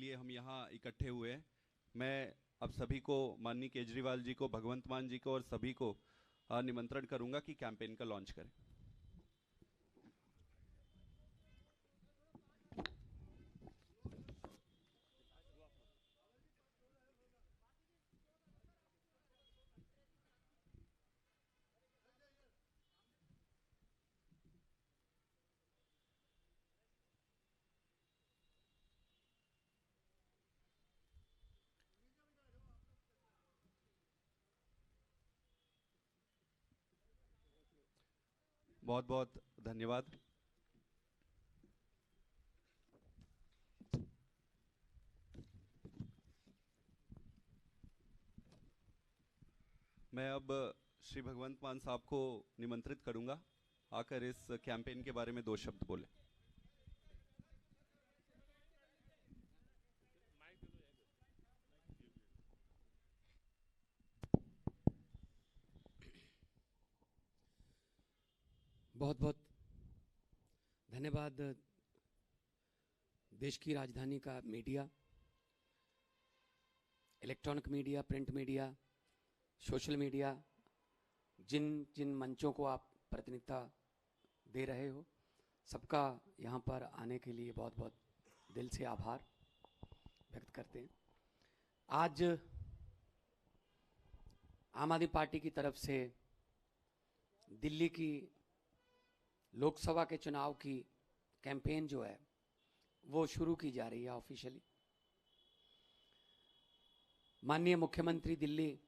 लिए हम यहाँ इकट्ठे हुए हैं। मैं अब सभी को, माननीय केजरीवाल जी को, भगवंत मान जी को और सभी को निमंत्रण करूंगा कि कैंपेन का लॉन्च करें। बहुत बहुत धन्यवाद। मैं अब श्री भगवंत मान साहब को निमंत्रित करूंगा आकर इस कैंपेन के बारे में 2 शब्द बोले। बहुत बहुत धन्यवाद। देश की राजधानी का media, electronic media, print media, social media, जिन जिन मंचों को आप प्रतिनिधित्व दे रहे हो, सबका यहाँ पर आने के लिए बहुत बहुत दिल से आभार व्यक्त करते हैं। आज आम आदमी पार्टी की तरफ से दिल्ली की लोकसभा के चुनाव की कैंपेन जो है वो शुरू की जा रही है ऑफिशियली। माननीय मुख्यमंत्री दिल्ली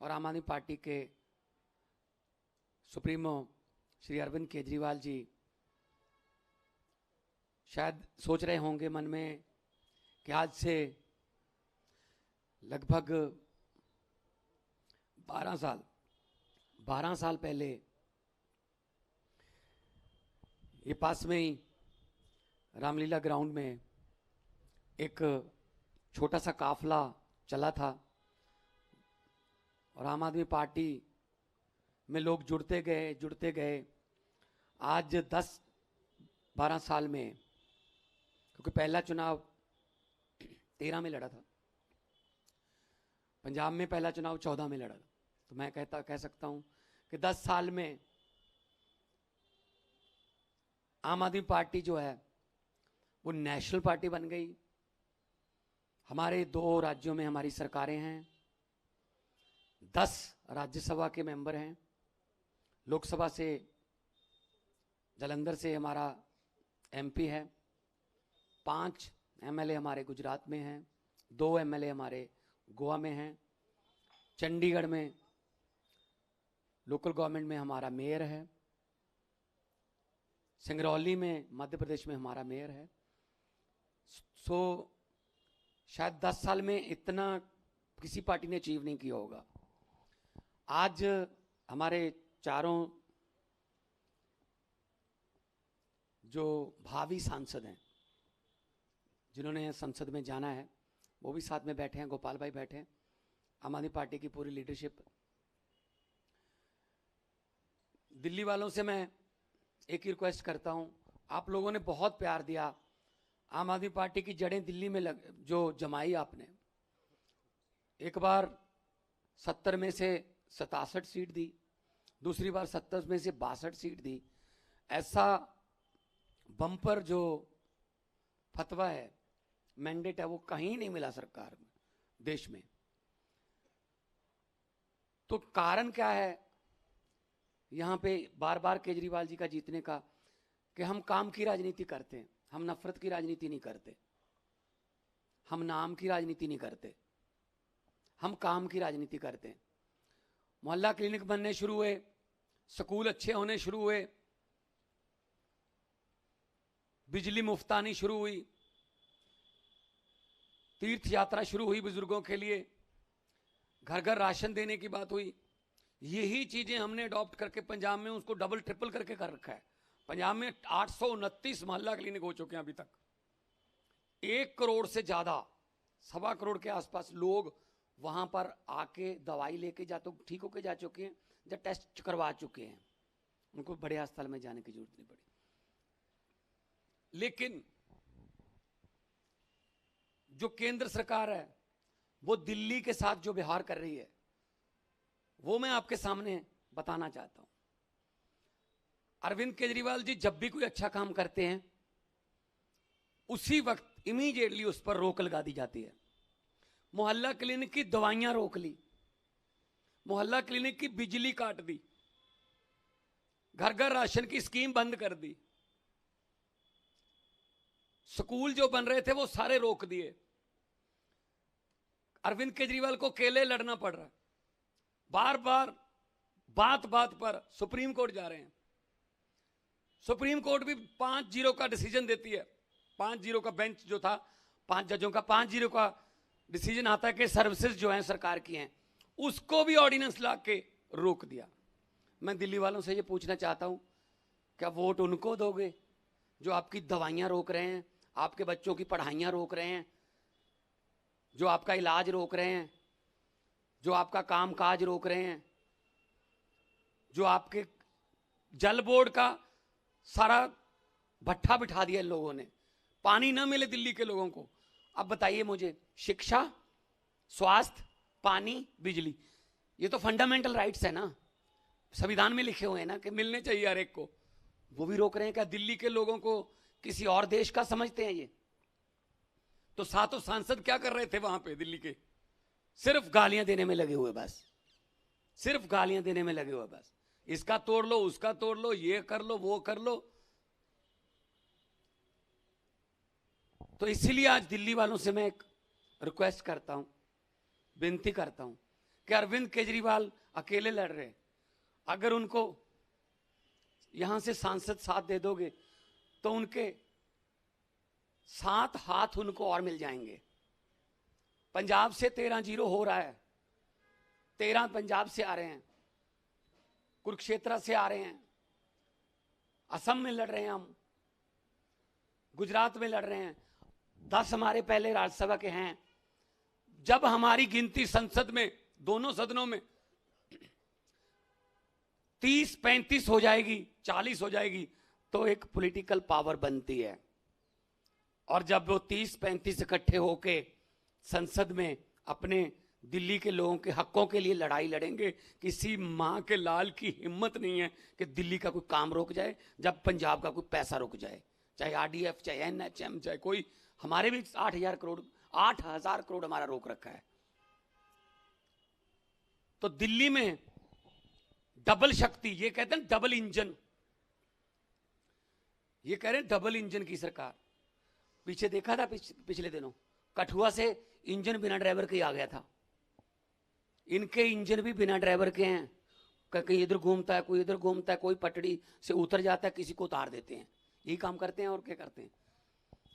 और आम आदमी पार्टी के सुप्रीमो श्री अरविंद केजरीवाल जी शायद सोच रहे होंगे मन में कि आज से लगभग 12 साल पहले ये पास में ही रामलीला ग्राउंड में एक छोटा सा काफला चला था और आम आदमी पार्टी में लोग जुड़ते गए। आज 10-12 साल में, क्योंकि पहला चुनाव 13 में लड़ा था, पंजाब में पहला चुनाव 14 में लड़ा था, तो मैं कह सकता हूं कि 10 साल में आम आदमी पार्टी जो है वो नेशनल पार्टी बन गई। हमारे 2 राज्यों में हमारी सरकारें हैं, 10 राज्यसभा के मेंबर हैं, लोकसभा से जालंधर से हमारा एमपी है, 5 एमएलए हमारे गुजरात में हैं, 2 एमएलए हमारे गोवा में हैं, चंडीगढ़ में लोकल गवर्नमेंट में हमारा मेयर है, सिंगरौली में मध्य प्रदेश में हमारा मेयर है। शायद 10 साल में इतना किसी पार्टी ने अचीव नहीं किया होगा। आज हमारे चारों जो भावी सांसद हैं, जिन्होंने संसद में जाना है, वो भी साथ में बैठे हैं। गोपाल भाई बैठे हैं, आम आदमी पार्टी की पूरी लीडरशिप। दिल्ली वालों से मैं एक ही रिक्वेस्ट करता हूं, आप लोगों ने बहुत प्यार दिया। आम आदमी पार्टी की जड़ें दिल्ली में जो जमाई आपने, एक बार 70 में से 67 सीट दी, दूसरी बार 70 में से 62 सीट दी। ऐसा बम्पर जो फतवा है, मैंडेट है, वो कहीं नहीं मिला सरकार में, देश में। तो कारण क्या है यहां पे बार बार केजरीवाल जी का जीतने का? कि हम काम की राजनीति करते हैं, हम नफरत की राजनीति नहीं करते, हम नाम की राजनीति नहीं करते, हम काम की राजनीति करते हैं। मोहल्ला क्लिनिक बनने शुरू हुए, स्कूल अच्छे होने शुरू हुए, बिजली मुफ्त आनी शुरू हुई, तीर्थ यात्रा शुरू हुई बुजुर्गों के लिए, घर घर राशन देने की बात हुई। यही चीजें हमने अडॉप्ट करके पंजाब में उसको डबल ट्रिपल करके कर रखा है। पंजाब में 829 मोहल्ला क्लिनिक हो चुके हैं अभी तक। 1 करोड़ से ज्यादा, 1.25 करोड़ के आसपास लोग वहां पर आके दवाई लेके जा तो ठीक होके जा चुके हैं, या टेस्ट करवा चुके हैं, उनको बड़े अस्पताल में जाने की जरूरत नहीं पड़ी। लेकिन जो केंद्र सरकार है वो दिल्ली के साथ जो व्यवहार कर रही है वो मैं आपके सामने बताना चाहता हूं। अरविंद केजरीवाल जी जब भी कोई अच्छा काम करते हैं उसी वक्त इमीडिएटली उस पर रोक लगा दी जाती है। मोहल्ला क्लिनिक की दवाइयां रोक ली, मोहल्ला क्लिनिक की बिजली काट दी, घर घर राशन की स्कीम बंद कर दी, स्कूल जो बन रहे थे वो सारे रोक दिए। अरविंद केजरीवाल को अकेले लड़ना पड़ रहा है, बार बार बात बात पर सुप्रीम कोर्ट जा रहे हैं। सुप्रीम कोर्ट भी 5-0 का डिसीजन देती है। 5-0 का बेंच जो था 5 जजों का 5-0 का डिसीजन आता है कि सर्विसेज जो हैं सरकार की हैं उसको भी ऑर्डिनेंस ला के रोक दिया। मैं दिल्ली वालों से ये पूछना चाहता हूं, क्या वोट उनको दोगे जो आपकी दवाइयां रोक रहे हैं, आपके बच्चों की पढ़ाइयां रोक रहे हैं, जो आपका इलाज रोक रहे हैं, जो आपका कामकाज रोक रहे हैं, जो आपके जल बोर्ड का सारा भट्ठा बिठा दिया इन लोगों ने, पानी ना मिले दिल्ली के लोगों को। अब बताइए मुझे, शिक्षा, स्वास्थ्य, पानी, बिजली, ये तो फंडामेंटल राइट्स है ना, संविधान में लिखे हुए हैं ना कि मिलने चाहिए हर एक को, वो भी रोक रहे हैं। क्या दिल्ली के लोगों को किसी और देश का समझते हैं ये? तो सातों सांसद क्या कर रहे थे वहां पे दिल्ली के? सिर्फ गालियां देने में लगे हुए, बस सिर्फ गालियां देने में लगे हुए, बस इसका तोड़ लो, उसका तोड़ लो, ये कर लो, वो कर लो। तो इसीलिए आज दिल्ली वालों से मैं एक रिक्वेस्ट करता हूं, विनती करता हूं कि अरविंद केजरीवाल अकेले लड़ रहे हैं, अगर उनको यहां से सांसद साथ दे दोगे तो उनके 7 हाथ उनको और मिल जाएंगे। पंजाब से 13-0 हो रहा है, 13 पंजाब से आ रहे हैं, कुरुक्षेत्र से आ रहे हैं, असम में लड़ रहे हैं, हम गुजरात में लड़ रहे हैं, 10 हमारे पहले राज्यसभा के हैं। जब हमारी गिनती संसद में, दोनों सदनों में 30-35 हो जाएगी, 40 हो जाएगी, तो एक पॉलिटिकल पावर बनती है। और जब वो 30-35 इकट्ठे होके संसद में अपने दिल्ली के लोगों के हकों के लिए लड़ाई लड़ेंगे, किसी मां के लाल की हिम्मत नहीं है कि दिल्ली का कोई काम रोक जाए, जब पंजाब का कोई पैसा रुक जाए, चाहे आरडीएफ, चाहे एनएचएम, चाहे कोई। हमारे भी 8,000 करोड़ हमारा रोक रखा है। तो दिल्ली में डबल शक्ति, ये कहते हैं डबल इंजन, ये कह रहे हैं डबल इंजन की सरकार। पीछे देखा था पिछले दिनों, कठुआ से इंजन बिना ड्राइवर के आ गया था। इनके इंजन भी बिना ड्राइवर के हैं, कहीं इधर घूमता है, कोई इधर घूमता है, कोई पटड़ी से उतर जाता है, किसी को उतार देते हैं। यही काम करते हैं और क्या करते हैं।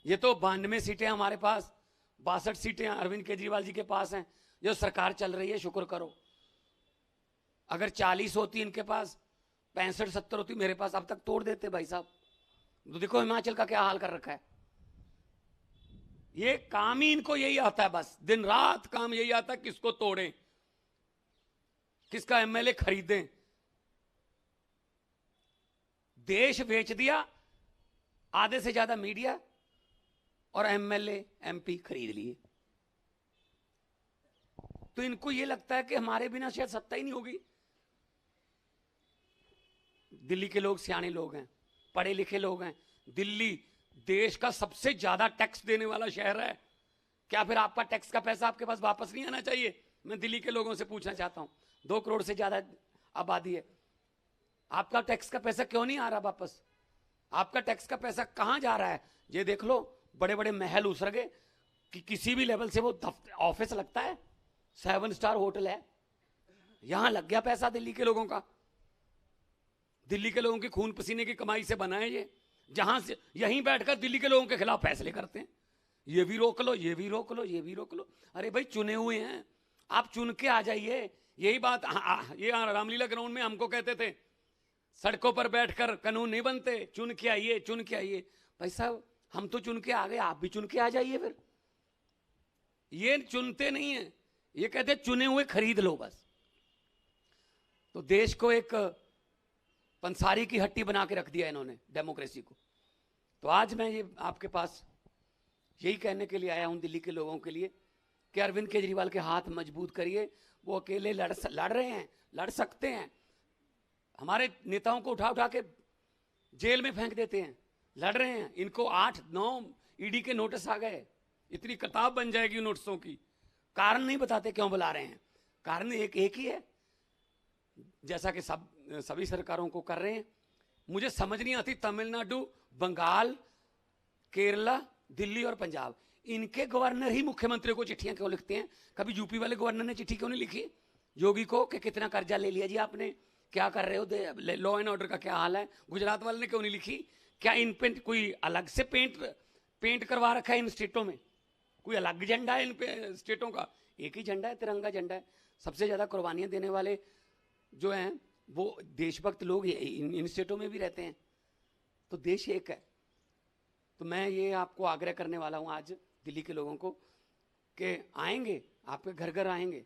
ये तो 92 सीटें हमारे पास, 62 सीटें अरविंद केजरीवाल जी के पास हैं। जो सरकार चल रही है, शुक्र करो। अगर 40 होती इनके पास, 65-70 होती मेरे पास, अब तक तोड़ देते भाई साहब। तो देखो हिमाचल का क्या हाल कर रखा है। ये काम ही इनको यही आता है, बस दिन रात काम यही आता है, किसको तोड़ें, किसका एमएलए खरीदें। देश बेच दिया, आधे से ज्यादा मीडिया और एमएलए एमपी खरीद लिए। तो इनको ये लगता है कि हमारे बिना शायद सत्ता ही नहीं होगी। दिल्ली के लोग सियाने लोग हैं, पढ़े लिखे लोग हैं। दिल्ली देश का सबसे ज्यादा टैक्स देने वाला शहर है। क्या फिर आपका टैक्स का पैसा आपके पास वापस नहीं आना चाहिए? मैं दिल्ली के लोगों से पूछना चाहता हूं। 2 करोड़ से ज्यादा आबादी है, आपका टैक्स का पैसा क्यों नहीं आ रहा वापस? आपका टैक्स का पैसा कहां जा रहा है? ये देख लो, बड़े बड़े महल उसर गए कि किसी भी लेवल से वो ऑफिस लगता है, 7 स्टार होटल है, यहां लग गया पैसा दिल्ली के लोगों का। दिल्ली के लोगों की खून पसीने की कमाई से बना है ये, जहां से यहीं बैठकर दिल्ली के लोगों के खिलाफ फैसले करते हैं। ये भी रोक लो, ये भी रोक लो, ये भी रोक लो। अरे भाई चुने हुए हैं, आप चुन के आ जाइए। यही बात ये रामलीला ग्राउंड में हमको कहते थे, सड़कों पर बैठकर कानून नहीं बनते, चुन के आइए, चुन के आइए। भाई साहब हम तो चुन के आ गए, आप भी चुन के आ जाइए। फिर ये चुनते नहीं है, ये कहते चुने हुए खरीद लो बस। तो देश को एक पंसारी की हट्टी बना के रख दिया इन्होंने, डेमोक्रेसी को। तो आज मैं ये आपके पास यही कहने के लिए आया हूं दिल्ली के लोगों के लिए कि अरविंद केजरीवाल के हाथ मजबूत करिए। वो अकेले लड़ रहे हैं, लड़ सकते हैं। हमारे नेताओं को उठा उठा के जेल में फेंक देते हैं, लड़ रहे हैं। इनको 8-9 ईडी के नोटिस आ गए, इतनी किताब बन जाएगी नोटिसों की। कारण नहीं बताते क्यों बुला रहे हैं, कारण एक ही है, जैसा कि सभी सरकारों को कर रहे हैं। मुझे समझ नहीं आती, तमिलनाडु, बंगाल, केरला, दिल्ली और पंजाब, इनके गवर्नर ही मुख्यमंत्री को चिट्ठियां क्यों लिखते हैं? कभी यूपी वाले गवर्नर ने चिट्ठी क्यों नहीं लिखी योगी को कि कितना कर्जा ले लिया जी आपने, क्या कर रहे हो, लॉ एंड ऑर्डर का क्या हाल है? गुजरात वाले ने क्यों नहीं लिखी? क्या इन पे कोई अलग से पेंट करवा रखा है इन स्टेटों में? कोई अलग झंडा है इन पे स्टेटों का? एक ही झंडा है, तिरंगा झंडा है। सबसे ज्यादा कुर्बानियां देने वाले जो हैं वो देशभक्त लोग इन स्टेटों में भी रहते हैं। तो देश एक है। तो मैं ये आपको आग्रह करने वाला हूं आज दिल्ली के लोगों को कि आएंगे, आपके घर घर आएंगे,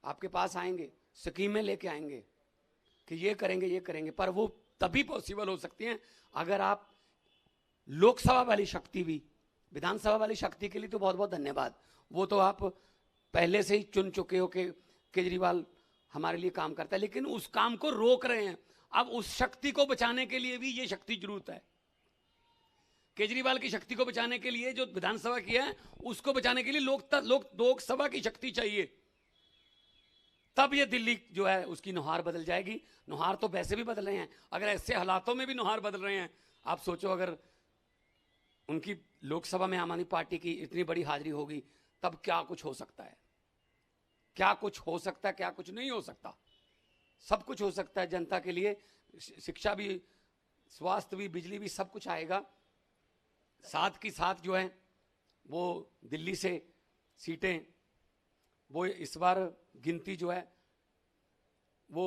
आपके पास आएंगे, स्कीमें लेके आएंगे कि ये करेंगे, पर वो तभी पॉसिबल हो सकती हैं अगर आप लोकसभा वाली शक्ति भी, विधानसभा वाली शक्ति के लिए तो बहुत बहुत धन्यवाद, वो तो आप पहले से ही चुन चुके हो कि केजरीवाल हमारे लिए काम करता है, लेकिन उस काम को रोक रहे हैं। अब उस शक्ति को बचाने के लिए भी ये शक्ति जरूरत है। केजरीवाल की शक्ति को बचाने के लिए जो विधानसभा की है, उसको बचाने के लिए लोकसभा की शक्ति चाहिए। तब ये दिल्ली जो है उसकी नुहार बदल जाएगी। नुहार तो वैसे भी बदल रहे हैं, अगर ऐसे हालातों में भी नुहार बदल रहे हैं, आप सोचो अगर उनकी लोकसभा में आम आदमी पार्टी की इतनी बड़ी हाजिरी होगी तब क्या कुछ हो सकता है, क्या कुछ हो सकता है, क्या कुछ नहीं हो सकता। सब कुछ हो सकता है जनता के लिए। शिक्षा भी, स्वास्थ्य भी, बिजली भी, सब कुछ आएगा। साथ की साथ जो है वो दिल्ली से सीटें, वो इस बार गिनती जो है वो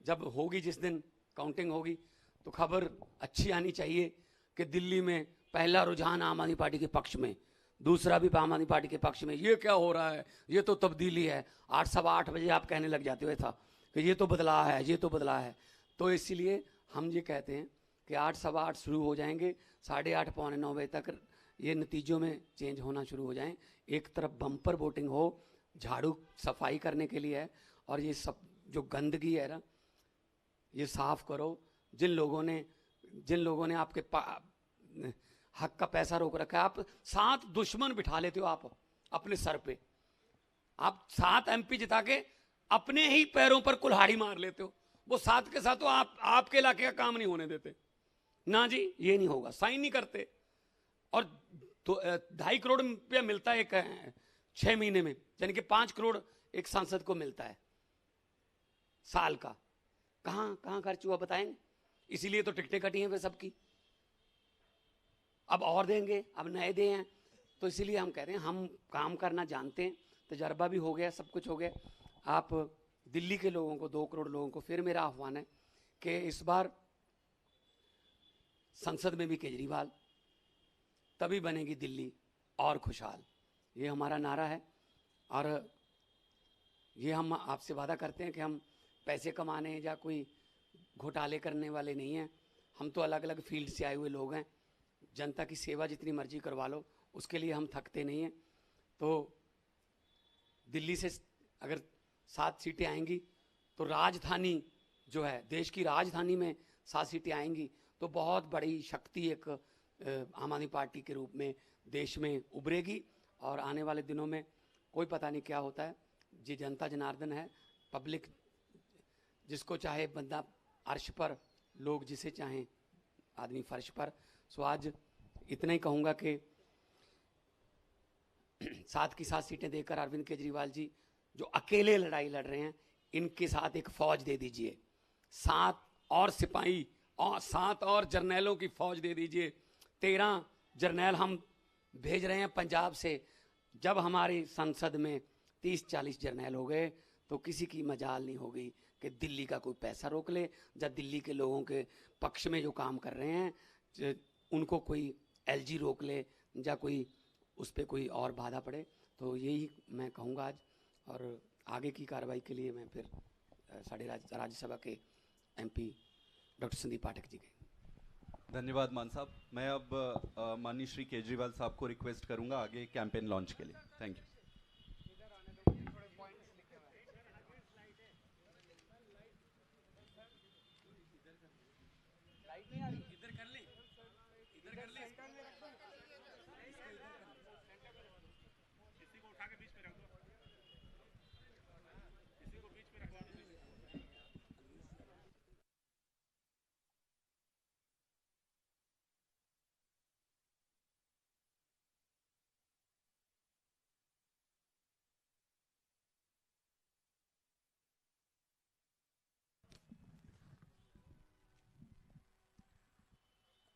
जब होगी, जिस दिन काउंटिंग होगी, तो खबर अच्छी आनी चाहिए कि दिल्ली में पहला रुझान आम आदमी पार्टी के पक्ष में, दूसरा भी आम आदमी पार्टी के पक्ष में। ये क्या हो रहा है, ये तो तब्दीली है। 8, सवा 8 बजे आप कहने लग जाते हुए था कि ये तो बदला है, ये तो बदला है। तो इसलिए हम ये कहते हैं कि 8, सवा 8 शुरू हो जाएंगे, 8:30, पौने 9 बजे तक ये नतीजों में चेंज होना शुरू हो जाएं। एक तरफ बम्पर वोटिंग हो, झाड़ू सफाई करने के लिए है, और ये सब जो गंदगी है ना, ये साफ करो। जिन लोगों ने आपके हक का पैसा रोक रखा है, आप 7 दुश्मन बिठा लेते हो आप अपने सर पे। आप 7 एमपी जिता के अपने ही पैरों पर कुल्हाड़ी मार लेते हो। वो 7 के साथ तो आपके इलाके का काम नहीं होने देते ना जी, ये नहीं होगा, साइन नहीं करते। और 2.5 करोड़ रुपया मिलता है एक 6 महीने में, यानी कि 5 करोड़ एक सांसद को मिलता है साल का। कहां खर्च हुआ बताएंगे? इसीलिए तो टिकटें कटी हैं वे सबकी। अब और देंगे, अब नए दे हैं। तो इसीलिए हम कह रहे हैं हम काम करना जानते हैं, तजर्बा भी हो गया, सब कुछ हो गया। आप दिल्ली के लोगों को, 2 करोड़ लोगों को फिर मेरा आह्वान है कि इस बार संसद में भी केजरीवाल, तभी बनेगी दिल्ली और खुशहाल। ये हमारा नारा है, और ये हम आपसे वादा करते हैं कि हम पैसे कमाने या कोई घोटाले करने वाले नहीं हैं। हम तो अलग अलग फील्ड से आए हुए लोग हैं। जनता की सेवा जितनी मर्जी करवा लो, उसके लिए हम थकते नहीं हैं। तो दिल्ली से अगर 7 सीटें आएंगी तो राजधानी जो है, देश की राजधानी में 7 सीटें आएंगी तो बहुत बड़ी शक्ति एक आम आदमी पार्टी के रूप में देश में उभरेगी। और आने वाले दिनों में कोई पता नहीं क्या होता है। जी जनता जनार्दन है, पब्लिक जिसको चाहे बंदा अर्श पर, लोग जिसे चाहें आदमी फर्श पर। सो आज इतना ही कहूँगा कि 7 की 7 सीटें देकर अरविंद केजरीवाल जी जो अकेले लड़ाई लड़ रहे हैं, इनके साथ एक फौज दे दीजिए, 7 और सिपाही और 7 और जर्नैलों की फौज दे दीजिए। 13 जर्नैल हम भेज रहे हैं पंजाब से। जब हमारी संसद में 30-40 जर्नैल हो गए तो किसी की मजाल नहीं होगी कि दिल्ली का कोई पैसा रोक ले, या दिल्ली के लोगों के पक्ष में जो काम कर रहे हैं उनको कोई एलजी रोक ले, या कोई उस पर कोई और बाधा पड़े। तो यही मैं कहूँगा आज। और आगे की कार्रवाई के लिए मैं फिर साढ़े राज्यसभा के एमपी डॉक्टर संदीप पाठक जी के धन्यवाद मान साहब। मैं अब माननीय श्री केजरीवाल साहब को रिक्वेस्ट करूंगा आगे कैंपेन लॉन्च के लिए। Thank you.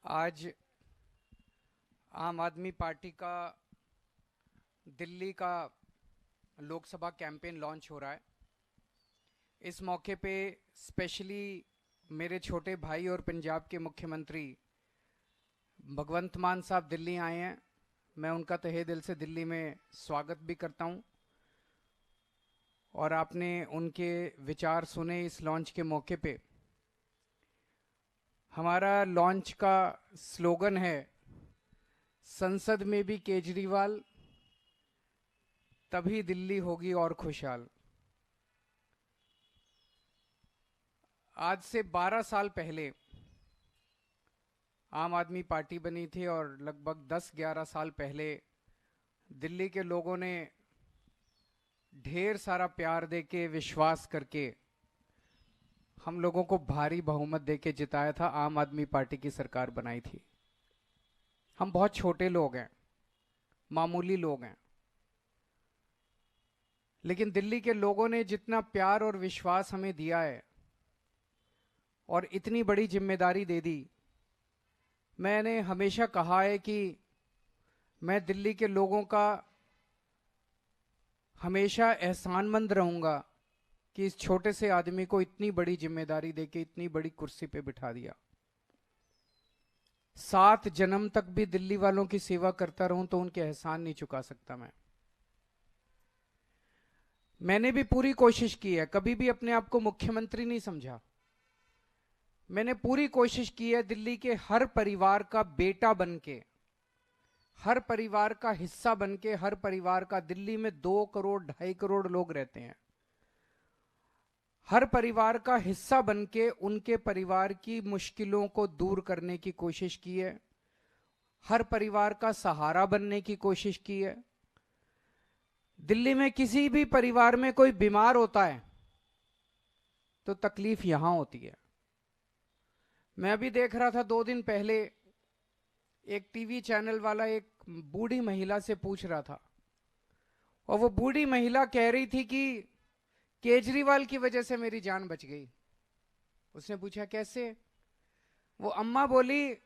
आज आम आदमी पार्टी का दिल्ली का लोकसभा कैंपेन लॉन्च हो रहा है। इस मौके पे स्पेशली मेरे छोटे भाई और पंजाब के मुख्यमंत्री भगवंत मान साहब दिल्ली आए हैं। मैं उनका तहे दिल से दिल्ली में स्वागत भी करता हूं और आपने उनके विचार सुने इस लॉन्च के मौके पे। हमारा लॉन्च का स्लोगन है, संसद में भी केजरीवाल तभी दिल्ली होगी और खुशहाल। आज से 12 साल पहले आम आदमी पार्टी बनी थी और लगभग 10-11 साल पहले दिल्ली के लोगों ने ढेर सारा प्यार देके, विश्वास करके हम लोगों को भारी बहुमत देके जिताया था। आम आदमी पार्टी की सरकार बनाई थी। हम बहुत छोटे लोग हैं, मामूली लोग हैं, लेकिन दिल्ली के लोगों ने जितना प्यार और विश्वास हमें दिया है और इतनी बड़ी जिम्मेदारी दे दी। मैंने हमेशा कहा है कि मैं दिल्ली के लोगों का हमेशा एहसानमंद रहूंगा कि इस छोटे से आदमी को इतनी बड़ी जिम्मेदारी देके इतनी बड़ी कुर्सी पे बिठा दिया। 7 जन्म तक भी दिल्ली वालों की सेवा करता रहूं तो उनके एहसान नहीं चुका सकता मैं। मैंने भी पूरी कोशिश की है, कभी भी अपने आप को मुख्यमंत्री नहीं समझा। मैंने पूरी कोशिश की है दिल्ली के हर परिवार का बेटा बनके, हर परिवार का हिस्सा बनके, हर परिवार का, दिल्ली में 2 करोड़ 2.5 करोड़ लोग रहते हैं, हर परिवार का हिस्सा बनके उनके परिवार की मुश्किलों को दूर करने की कोशिश की है, हर परिवार का सहारा बनने की कोशिश की है। दिल्ली में किसी भी परिवार में कोई बीमार होता है तो तकलीफ यहां होती है। मैं अभी देख रहा था 2 दिन पहले एक टीवी चैनल वाला एक बूढ़ी महिला से पूछ रहा था और वो बूढ़ी महिला कह रही थी कि केजरीवाल की वजह से मेरी जान बच गई। उसने पूछा कैसे? वो अम्मा बोली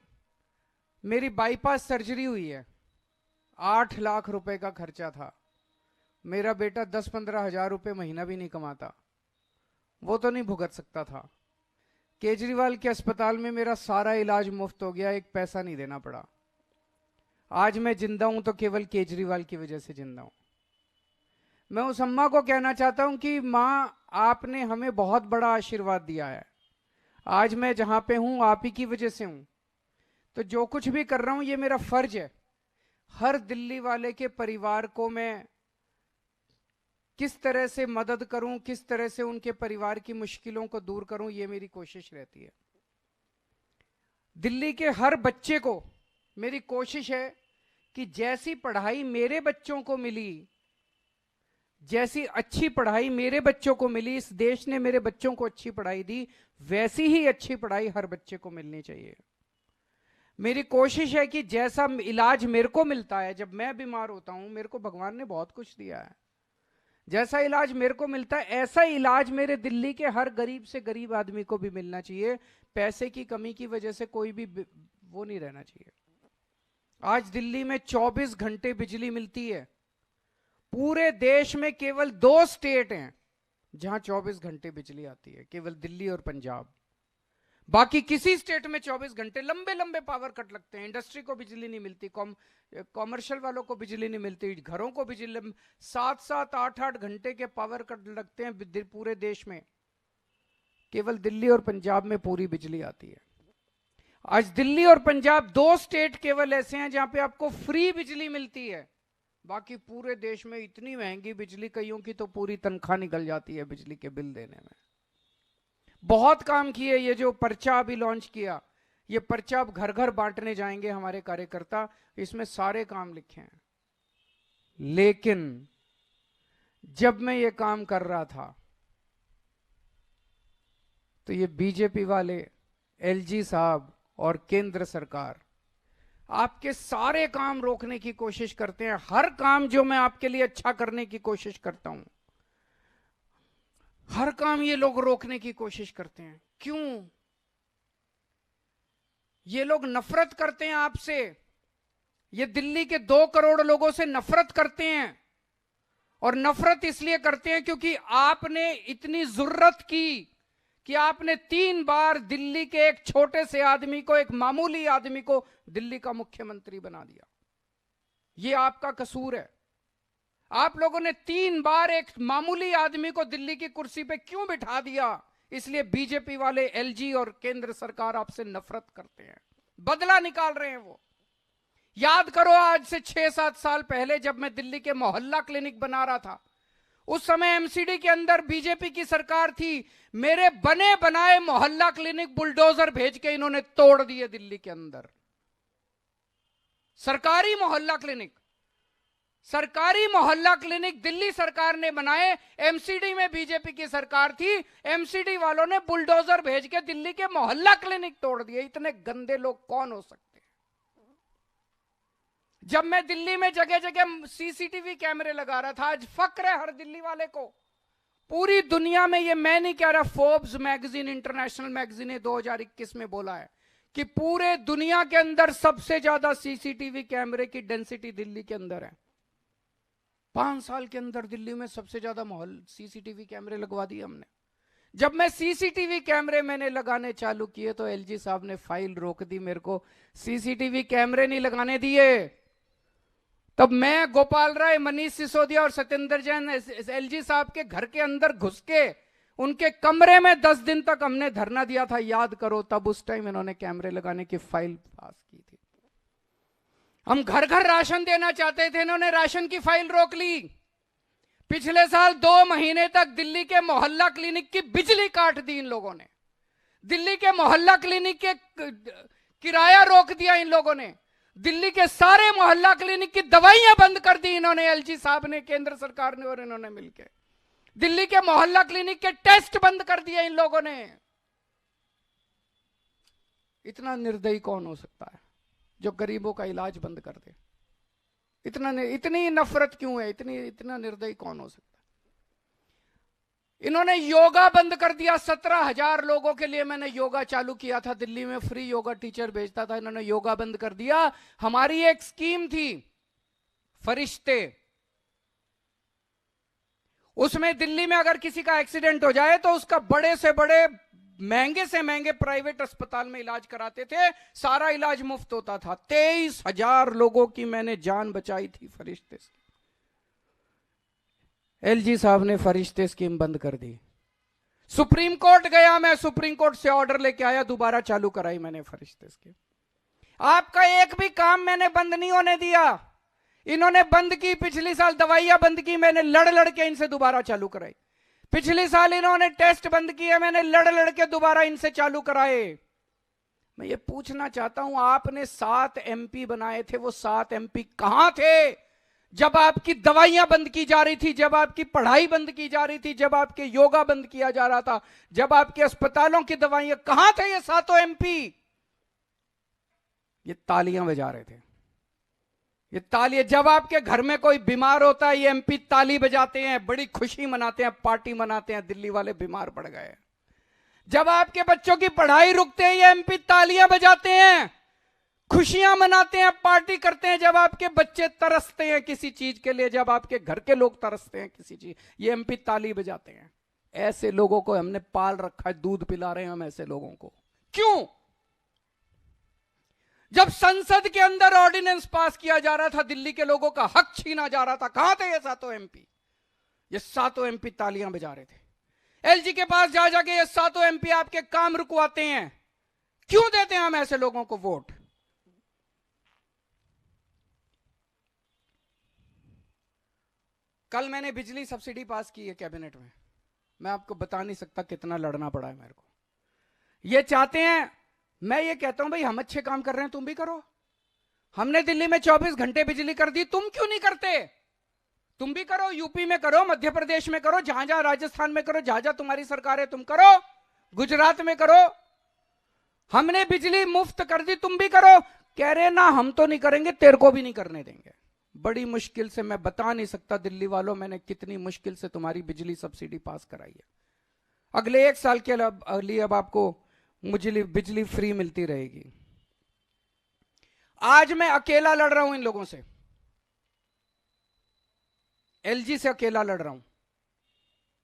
मेरी बाईपास सर्जरी हुई है, 8 लाख रुपए का खर्चा था, मेरा बेटा 10-15 हजार रुपए महीना भी नहीं कमाता, वो तो नहीं भुगत सकता था। केजरीवाल के अस्पताल में मेरा सारा इलाज मुफ्त हो गया, एक पैसा नहीं देना पड़ा। आज मैं जिंदा हूं तो केवल केजरीवाल की वजह से जिंदा हूं। मैं उस अम्मा को कहना चाहता हूं कि मां, आपने हमें बहुत बड़ा आशीर्वाद दिया है। आज मैं जहां पे हूं आप ही की वजह से हूं। तो जो कुछ भी कर रहा हूं ये मेरा फर्ज है। हर दिल्ली वाले के परिवार को मैं किस तरह से मदद करूं, किस तरह से उनके परिवार की मुश्किलों को दूर करूं, ये मेरी कोशिश रहती है। दिल्ली के हर बच्चे को मेरी कोशिश है कि जैसी पढ़ाई मेरे बच्चों को मिली, जैसी अच्छी पढ़ाई मेरे बच्चों को मिली, इस देश ने मेरे बच्चों को अच्छी पढ़ाई दी, वैसी ही अच्छी पढ़ाई हर बच्चे को मिलनी चाहिए। मेरी कोशिश है कि जैसा इलाज मेरे को मिलता है जब मैं बीमार होता हूं, मेरे को भगवान ने बहुत कुछ दिया है, जैसा इलाज मेरे को मिलता है ऐसा इलाज मेरे दिल्ली के हर गरीब से गरीब आदमी को भी मिलना चाहिए। पैसे की कमी की वजह से कोई भी वो नहीं रहना चाहिए। आज दिल्ली में 24 घंटे बिजली मिलती है। पूरे देश में केवल 2 स्टेट हैं जहां 24 घंटे बिजली आती है, केवल दिल्ली और पंजाब। बाकी किसी स्टेट में 24 घंटे लंबे लंबे पावर कट लगते हैं। इंडस्ट्री को बिजली नहीं मिलती, कॉमर्शियल वालों को बिजली नहीं मिलती, घरों को बिजली 7-7, 8-8 घंटे के पावर कट लगते हैं पूरे देश में। केवल दिल्ली और पंजाब में पूरी बिजली आती है। आज दिल्ली और पंजाब 2 स्टेट केवल ऐसे हैं जहां पे आपको फ्री बिजली मिलती है, बाकी पूरे देश में इतनी महंगी बिजली, कईयों की तो पूरी तनख्वाह निकल जाती है बिजली के बिल देने में। बहुत काम किए, ये जो पर्चा अभी लॉन्च किया, ये पर्चा अब घर घर बांटने जाएंगे हमारे कार्यकर्ता, इसमें सारे काम लिखे हैं। लेकिन जब मैं ये काम कर रहा था तो ये बीजेपी वाले, एलजी साहब और केंद्र सरकार आपके सारे काम रोकने की कोशिश करते हैं। हर काम जो मैं आपके लिए अच्छा करने की कोशिश करता हूं, हर काम ये लोग रोकने की कोशिश करते हैं। क्यों? ये लोग नफरत करते हैं आपसे। ये दिल्ली के 2 करोड़ लोगों से नफरत करते हैं, और नफरत इसलिए करते हैं क्योंकि आपने इतनी जुर्रत की कि आपने 3 बार दिल्ली के एक छोटे से आदमी को, एक मामूली आदमी को दिल्ली का मुख्यमंत्री बना दिया। यह आपका कसूर है। आप लोगों ने 3 बार एक मामूली आदमी को दिल्ली की कुर्सी पे क्यों बिठा दिया? इसलिए बीजेपी वाले, एलजी और केंद्र सरकार आपसे नफरत करते हैं, बदला निकाल रहे हैं वो। याद करो, आज से 6-7 साल पहले जब मैं दिल्ली के मोहल्ला क्लिनिक बना रहा था, उस समय एमसीडी के अंदर बीजेपी की सरकार थी। मेरे बने बनाए मोहल्ला क्लिनिक बुलडोजर भेज के इन्होंने तोड़ दिए दिल्ली के अंदर। सरकारी मोहल्ला क्लिनिक दिल्ली सरकार ने बनाए, एमसीडी में बीजेपी की सरकार थी, एमसीडी वालों ने बुलडोजर भेज के दिल्ली के मोहल्ला क्लिनिक तोड़ दिए। इतने गंदे लोग कौन हो सकते? जब मैं दिल्ली में जगह जगह सीसीटीवी कैमरे लगा रहा था, आज फक्र है हर दिल्ली वाले को। पूरी दुनिया में, ये मैं नहीं कह रहा, फोर्ब्स मैगजीन, इंटरनेशनल मैगजीन ने 2021 में बोला है कि पूरे दुनिया के अंदर सबसे ज्यादा सीसीटीवी कैमरे की डेंसिटी दिल्ली के अंदर है। 5 साल के अंदर दिल्ली में सबसे ज्यादा सीसीटीवी कैमरे लगवा दिए हमने। जब मैं सीसीटीवी कैमरे मैंने लगाने चालू किए तो एलजी साहब ने फाइल रोक दी, मेरे को सीसीटीवी कैमरे नहीं लगाने दिए। तब मैं, गोपाल राय, मनीष सिसोदिया और सत्येंद्र जैन एलजी साहब के घर के अंदर घुस के उनके कमरे में 10 दिन तक हमने धरना दिया था, याद करो। तब उस टाइम इन्होंने कैमरे लगाने की फाइल पास की थी। हम घर घर राशन देना चाहते थे, इन्होंने राशन की फाइल रोक ली। पिछले साल 2 महीने तक दिल्ली के मोहल्ला क्लिनिक की बिजली काट दी इन लोगों ने। दिल्ली के मोहल्ला क्लिनिक के किराया रोक दिया इन लोगों ने। दिल्ली के सारे मोहल्ला क्लिनिक की दवाइयां बंद कर दी इन्होंने, एलजी साहब ने, केंद्र सरकार ने और इन्होंने मिलकर। दिल्ली के मोहल्ला क्लिनिक के टेस्ट बंद कर दिए इन लोगों ने। इतना निर्दयी कौन हो सकता है जो गरीबों का इलाज बंद कर दे? इतनी नफरत क्यों है? इतना निर्दयी कौन हो सकता है? इन्होंने योगा बंद कर दिया। 17,000 लोगों के लिए मैंने योगा चालू किया था दिल्ली में, फ्री योगा टीचर भेजता था, इन्होंने योगा बंद कर दिया। हमारी एक स्कीम थी फरिश्ते, उसमें दिल्ली में अगर किसी का एक्सीडेंट हो जाए तो उसका बड़े से बड़े, महंगे से महंगे प्राइवेट अस्पताल में इलाज कराते थे, सारा इलाज मुफ्त होता था। 23,000 लोगों की मैंने जान बचाई थी फरिश्ते से। एलजी साहब ने फरिश्ते स्कीम बंद कर दी। सुप्रीम कोर्ट गया मैं, सुप्रीम कोर्ट से ऑर्डर लेके आया, दोबारा चालू कराई मैंने फरिश्ते स्कीम। आपका एक भी काम मैंने बंद नहीं होने दिया। इन्होंने बंद की, पिछले साल दवाइयां बंद की, मैंने लड़ लड़ के इनसे दोबारा चालू कराई। पिछले साल इन्होंने टेस्ट बंद किए, मैंने लड़ लड़ के दोबारा इनसे चालू कराए। मैं ये पूछना चाहता हूं, आपने 7 एमपी बनाए थे, वो 7 एमपी कहां थे जब आपकी दवाइयां बंद की जा रही थी, जब आपकी पढ़ाई बंद की जा रही थी, जब आपके योगा बंद किया जा रहा था, जब आपके अस्पतालों की दवाइयां? कहां थे ये 7 एमपी? ये तालियां बजा रहे थे। ये ताली, जब आपके घर में कोई बीमार होता है ये एमपी ताली बजाते हैं, बड़ी खुशी मनाते हैं, पार्टी मनाते हैं, दिल्ली वाले बीमार पड़ गए। जब आपके बच्चों की पढ़ाई रुकते हैं ये एमपी तालियां बजाते हैं, खुशियां मनाते हैं, पार्टी करते हैं। जब आपके बच्चे तरसते हैं किसी चीज के लिए, जब आपके घर के लोग तरसते हैं किसी चीज, ये एमपी ताली बजाते हैं। ऐसे लोगों को हमने पाल रखा है, दूध पिला रहे हैं हम ऐसे लोगों को। क्यों? जब संसद के अंदर ऑर्डिनेंस पास किया जा रहा था, दिल्ली के लोगों का हक छीना जा रहा था, कहां थे ये 7 एमपी? ये 7 एमपी तालियां बजा रहे थे। एलजी के पास जा जाके ये 7 एमपी आपके काम रुकवाते हैं। क्यों देते हैं हम ऐसे लोगों को वोट? कल मैंने बिजली सब्सिडी पास की है कैबिनेट में, मैं आपको बता नहीं सकता कितना लड़ना पड़ा है मेरे को। ये चाहते हैं, मैं ये कहता हूं भाई हम अच्छे काम कर रहे हैं, तुम भी करो। हमने दिल्ली में 24 घंटे बिजली कर दी, तुम क्यों नहीं करते? तुम भी करो, यूपी में करो, मध्य प्रदेश में करो, जहां जहां राजस्थान में करो, जहां जहां तुम्हारी सरकार है तुम करो, गुजरात में करो। हमने बिजली मुफ्त कर दी, तुम भी करो। कह रहे ना हम तो नहीं करेंगे, तेरे को भी नहीं करने देंगे। बड़ी मुश्किल से, मैं बता नहीं सकता दिल्ली वालों मैंने कितनी मुश्किल से तुम्हारी बिजली सब्सिडी पास कराई है। अगले 1 साल के लिए अब आपको बिजली फ्री मिलती रहेगी। आज मैं अकेला लड़ रहा हूं इन लोगों से, एलजी से अकेला लड़ रहा हूं,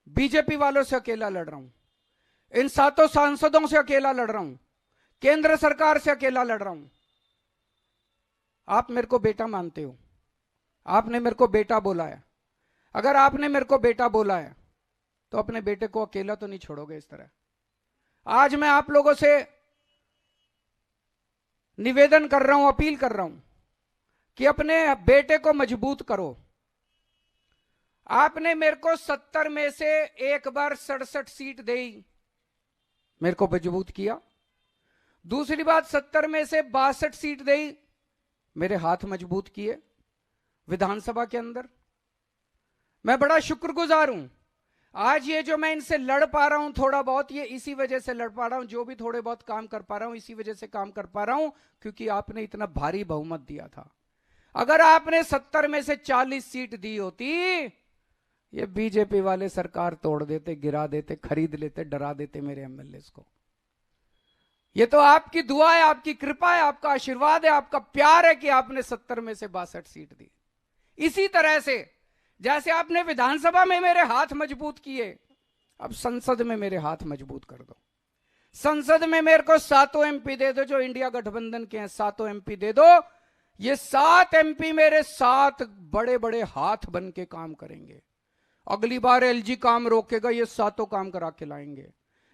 बीजेपी वालों से अकेला लड़ रहा हूं, इन 7 सांसदों से अकेला लड़ रहा हूं, केंद्र सरकार से अकेला लड़ रहा हूं। आप मेरे को बेटा मानते हो, आपने मेरे को बेटा बोला है। अगर आपने मेरे को बेटा बोला है तो अपने बेटे को अकेला तो नहीं छोड़ोगे इस तरह। आज मैं आप लोगों से निवेदन कर रहा हूं, अपील कर रहा हूं कि अपने बेटे को मजबूत करो। आपने मेरे को 70 में से एक बार 67 सीट दी, मेरे को मजबूत किया। दूसरी बात, 70 में से 62 सीट दी, मेरे हाथ मजबूत किए विधानसभा के अंदर। मैं बड़ा शुक्रगुजार हूं। आज ये जो मैं इनसे लड़ पा रहा हूं थोड़ा बहुत, ये इसी वजह से लड़ पा रहा हूं। जो भी थोड़े बहुत काम कर पा रहा हूं इसी वजह से काम कर पा रहा हूं, क्योंकि आपने इतना भारी बहुमत दिया था। अगर आपने 70 में से 40 सीट दी होती, ये बीजेपी वाले सरकार तोड़ देते, गिरा देते, खरीद लेते, डरा देते मेरे एमएलए को। ये तो आपकी दुआ है, आपकी कृपा है, आपका आशीर्वाद है, आपका प्यार है कि आपने 70 में से 62 सीट दी। इसी तरह से जैसे आपने विधानसभा में मेरे हाथ मजबूत किए, अब संसद में मेरे हाथ मजबूत कर दो। संसद में मेरे को 7 एमपी दे दो, जो इंडिया गठबंधन के हैं 7 एमपी दे दो। ये 7 एमपी मेरे 7 बड़े बड़े हाथ बन के काम करेंगे। अगली बार एलजी काम रोकेगा, ये 7 काम करा के लाएंगे।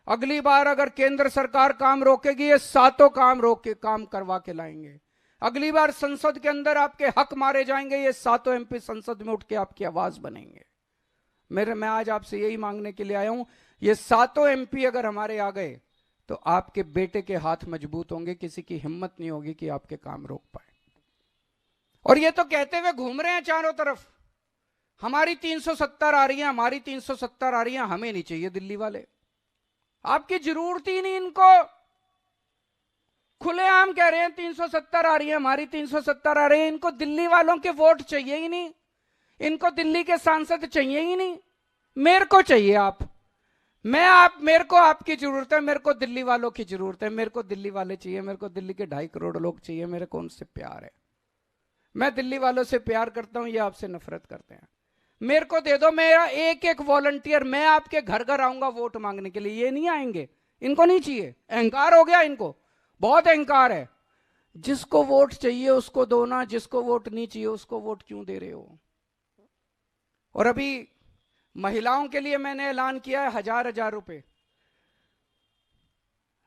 अगली बार अगर केंद्र सरकार काम रोकेगी, ये 7 काम रोक के काम करवा के लाएंगे। अगली बार संसद के अंदर आपके हक मारे जाएंगे, ये 7 एमपी संसद में उठ के आपकी आवाज बनेंगे। मैं आज आपसे यही मांगने के लिए आया हूं, ये 7 एमपी अगर हमारे आ गए तो आपके बेटे के हाथ मजबूत होंगे, किसी की हिम्मत नहीं होगी कि आपके काम रोक पाए। और ये तो कहते हुए घूम रहे हैं चारों तरफ, हमारी 370 आ रही है, हमारी 370 आ रही है। हमें नहीं चाहिए दिल्ली वाले, आपकी जरूरत ही नहीं इनको। खुलेआम कह रहे हैं 370 आ रही है, हमारी 370 आ रही है। इनको दिल्ली वालों के वोट चाहिए ही नहीं, इनको दिल्ली के सांसद चाहिए ही नहीं। मेरे को चाहिए आप, मेरे को आपकी जरूरत है, मेरे को दिल्ली वालों की जरूरत है, मेरे को दिल्ली वाले चाहिए, मेरे को दिल्ली के 2.5 करोड़ लोग चाहिए। मेरे को उनसे प्यार है, मैं दिल्ली वालों से प्यार करता हूं, ये आपसे नफरत करते हैं। मेरे को दे दो, मेरा एक एक वॉलंटियर, मैं आपके घर घर आऊंगा वोट मांगने के लिए। ये नहीं आएंगे, इनको नहीं चाहिए, अहंकार हो गया इनको, बहुत अहंकार है। जिसको वोट चाहिए उसको दो ना, जिसको वोट नहीं चाहिए उसको वोट क्यों दे रहे हो? और अभी महिलाओं के लिए मैंने ऐलान किया है 1000 रुपए।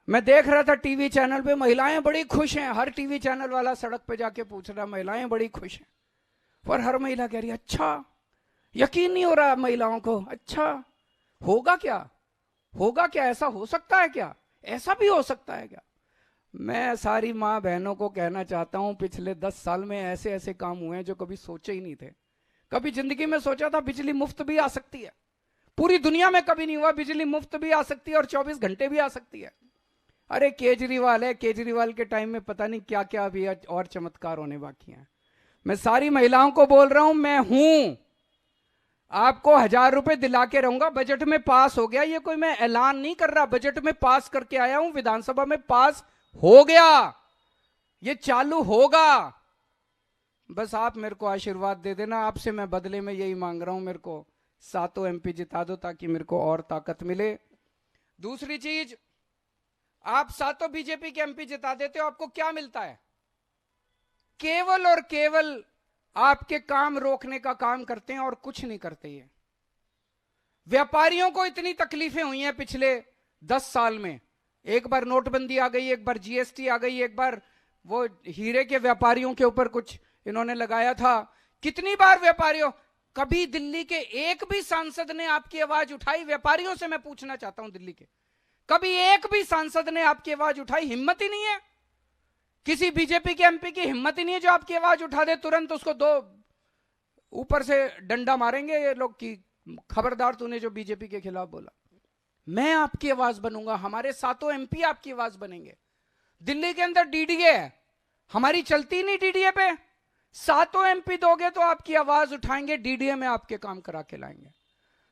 मैं देख रहा था टीवी चैनल पे, महिलाएं बड़ी खुश हैं। हर टीवी चैनल वाला सड़क पे जाके पूछ रहा, महिलाएं बड़ी खुश हैं। पर हर महिला कह रही अच्छा, यकीन नहीं हो रहा महिलाओं को। अच्छा होगा क्या, होगा क्या, ऐसा हो सकता है क्या, ऐसा भी हो सकता है क्या? मैं सारी माँ बहनों को कहना चाहता हूं, पिछले 10 साल में ऐसे ऐसे काम हुए हैं जो कभी सोचे ही नहीं थे। कभी जिंदगी में सोचा था बिजली मुफ्त भी आ सकती है, पूरी दुनिया में कभी नहीं हुआ। बिजली मुफ्त भी आ सकती है और 24 घंटे भी आ सकती है। अरे केजरीवाल है, केजरीवाल के टाइम में पता नहीं क्या क्या अभी और चमत्कार होने बाकी हैं। मैं सारी महिलाओं को बोल रहा हूं, मैं हूं, आपको 1000 रुपए दिला के रहूंगा। बजट में पास हो गया, ये कोई मैं ऐलान नहीं कर रहा, बजट में पास करके आया हूं, विधानसभा में पास हो गया, ये चालू होगा। बस आप मेरे को आशीर्वाद दे देना। आपसे मैं बदले में यही मांग रहा हूं, मेरे को 7 एमपी जिता दो ताकि मेरे को और ताकत मिले। दूसरी चीज, आप 7 बीजेपी के एमपी जिता देते हो, आपको क्या मिलता है? केवल और केवल आपके काम रोकने का काम करते हैं और कुछ नहीं करते। ये व्यापारियों को इतनी तकलीफें हुई हैं पिछले 10 साल में, एक बार नोटबंदी आ गई, एक बार जीएसटी आ गई, एक बार वो हीरे के व्यापारियों के ऊपर कुछ इन्होंने लगाया था। कितनी बार व्यापारियों, कभी दिल्ली के एक भी सांसद ने आपकी आवाज उठाई? व्यापारियों से मैं पूछना चाहता हूं दिल्ली के, कभी एक भी सांसद ने आपकी आवाज उठाई? हिम्मत ही नहीं है। किसी बीजेपी के एमपी की हिम्मत ही नहीं है जो आपकी आवाज उठा दे, तुरंत उसको दो ऊपर से डंडा मारेंगे ये लोग कि खबरदार तूने जो बीजेपी के खिलाफ बोला। मैं आपकी आवाज बनूंगा, हमारे सातों एमपी आपकी आवाज बनेंगे। दिल्ली के अंदर डीडीए है, हमारी चलती नहीं डीडीए पे। सातों एमपी दोगे तो आपकी आवाज उठाएंगे, डीडीए में आपके काम करा के लाएंगे।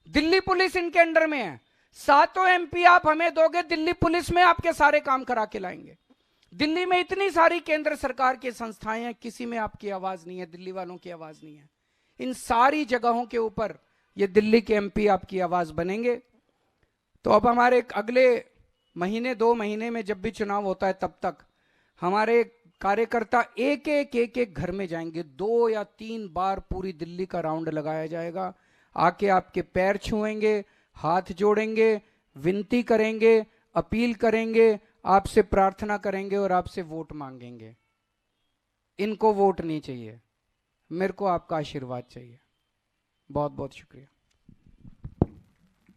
दिल्ली पुलिस इनके अंडर में है, सातों एमपी आप हमें दोगे, दिल्ली पुलिस में आपके सारे काम करा के लाएंगे। दिल्ली में इतनी सारी केंद्र सरकार की संस्थाएं हैं, किसी में आपकी आवाज नहीं है, दिल्ली वालों की आवाज नहीं है। इन सारी जगहों के ऊपर ये दिल्ली के एमपी आपकी आवाज बनेंगे। तो अब हमारे अगले महीने 2 महीने में जब भी चुनाव होता है, तब तक हमारे कार्यकर्ता एक एक घर में जाएंगे। 2 या 3 बार पूरी दिल्ली का राउंड लगाया जाएगा। आके आपके पैर छुएंगे, हाथ जोड़ेंगे, विनती करेंगे, अपील करेंगे, आपसे प्रार्थना करेंगे और आपसे वोट मांगेंगे। इनको वोट नहीं चाहिए, मेरे को आपका आशीर्वाद चाहिए। बहुत बहुत शुक्रिया।